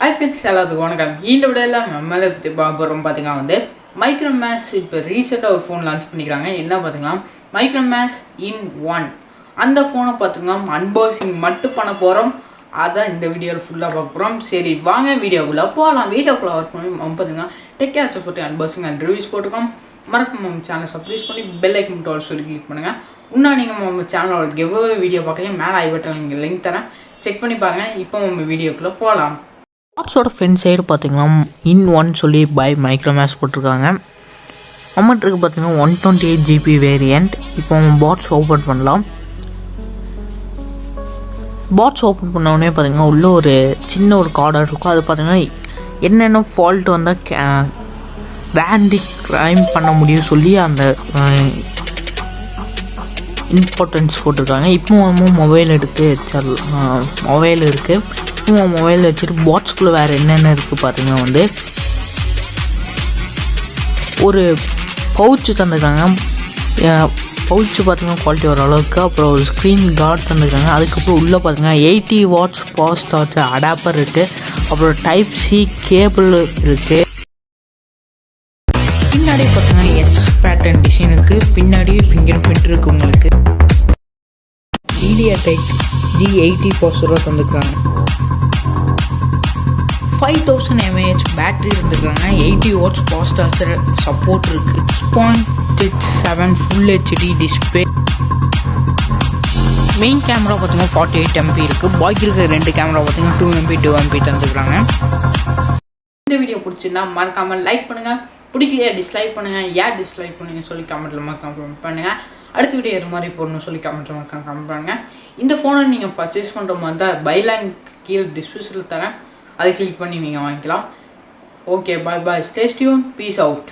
ஐ fix எல்லாத்துக்கும் வணக்கம். இந்த விடையில் நம்மளை பற்றி பார்க்குறோம். பார்த்தீங்கன்னா வந்து மைக்ரோமேக்ஸ் இப்போ ரீசெண்டாக ஒரு ஃபோன் லான்ச் பண்ணிக்கிறாங்க. என்ன பார்த்தீங்கன்னா மைக்ரோமேக்ஸ் இன் ஒன். அந்த ஃபோனை பார்த்திங்கன்னா அன்பாக்சிங் மட்டும் பண்ண போகிறோம். அதான் இந்த வீடியோவில் ஃபுல்லாக பார்க்க போகிறோம். சரி வாங்க வீடியோக்குள்ளே போகலாம். வீடியோக்குள்ளே ஒர்க் பண்ணி பார்த்தீங்கன்னா டெக் ஆட்ஸை பற்றி அன்பாக்சிங் அண்ட் ரிவ்யூஸ் போட்டுக்கோம். மறக்காம நம்ம சேனலை சப்ஸ்கிரைப் பண்ணி பெல் ஐக்கன் மட்டும் சொல்லி கிளிக் பண்ணுங்கள். இன்னும் நீங்கள் நம்ம சேனலோட கிவ்அவே வீடியோ பார்க்கலாம். மேலே ஐ பட்டன் இங்கே லிங்க் தரேன், செக் பண்ணி பாருங்கள். இப்போ நம்ம வீடியோக்குள்ளே போகலாம். பாட்ஸோட ஃப்ரண்ட் சைடு பார்த்தீங்கன்னா இன் ஒன் சொல்லி பை மைக்ரோமேக்ஸ் போட்டிருக்காங்க. அமௌண்ட்டுக்கு பார்த்தீங்கன்னா 128 GB வேரியண்ட். இப்போ நம்ம பாட்ஸ் ஓப்பன் பண்ணலாம். பாட்ஸ் ஓப்பன் பண்ணோடனே பார்த்தீங்கன்னா உள்ளே ஒரு சின்ன ஒரு கார்டர் இருக்கும். அது பார்த்தீங்கன்னா என்னென்ன ஃபால்ட் வந்தால் வேண்டி க்ரைம் பண்ண முடியும் சொல்லி அந்த இம்பார்ட்டன்ஸ் போட்டிருக்காங்க. இப்போ நம்ம மொபைல் எடுத்து வச்சிடலாம். மொபைல் இருக்குது. இப்போ மொபைல் வச்சுட்டு பாட்ஸ்குள்ளே வேறு என்னென்ன இருக்குது பார்த்தீங்கன்னா வந்து ஒரு பவுச்சு தந்துருக்காங்க. பவுச்சு பார்த்தீங்கன்னா குவாலிட்டி ஓரளவுக்கு. அப்புறம் ஒரு ஸ்க்ரீன் கார்டு தந்துருக்காங்க. அதுக்கப்புறம் உள்ளே பார்த்தீங்கன்னா 80 வாட்ஸ் ஃபாஸ்ட் சார்ஜ் அடாப்டர் இருக்குது. அப்புறம் டைப் சி கேபிள் இருக்குது. பின்னாடி பார்த்தீங்கன்னா எக்ஸ் பேட்டர்ன் டிசைனுக்கு பின்னாடி ஃபிங்கர் பிரிண்ட் இருக்குது. உங்களுக்கு மீடியாடெக் G80 ப்ராசஸர் தந்துருக்காங்க. 5000 mAh பேட்டரி இருந்துருக்காங்க. 80 வாட்ஸ் ஃபாஸ்ட் சார்ஜர் சப்போர்ட் இருக்குது. 6.7 full HD display. Main camera பார்த்தீங்கன்னா 48 MP இருக்குது. பாக்கி இருக்கிற 2 கேமரா பார்த்தீங்கன்னா 2 MP 2 MP தந்துருக்காங்க. இந்த வீடியோ பிடிச்சிருந்தா மறக்காமல் லைக் பண்ணுங்கள். பிடிக்கலையா டிஸ்லைக் பண்ணுங்கள். ஏன் டிஸ்லைக் பண்ணுங்க சொல்லி கமெண்ட்டில் மறக்காம பண்ணுங்கள். அடுத்த வீடியோ இது மாதிரி போடணும்னு சொல்லி கமெண்ட்டில் மறக்காம கமெண்ட் பண்ணுங்கள். இந்த ஃபோனை நீங்கள் பர்ச்சேஸ் பண்ணுற மாதிரி தான் பைலாங் கீழே டிஸ்கிரிப்ஷனில் தரேன். அதை கிளிக் பண்ணி நீங்கள் வாங்கிக்கலாம். ஓகே, பாய் பாய், ஸ்டே டியூன், பீஸ் அவுட்.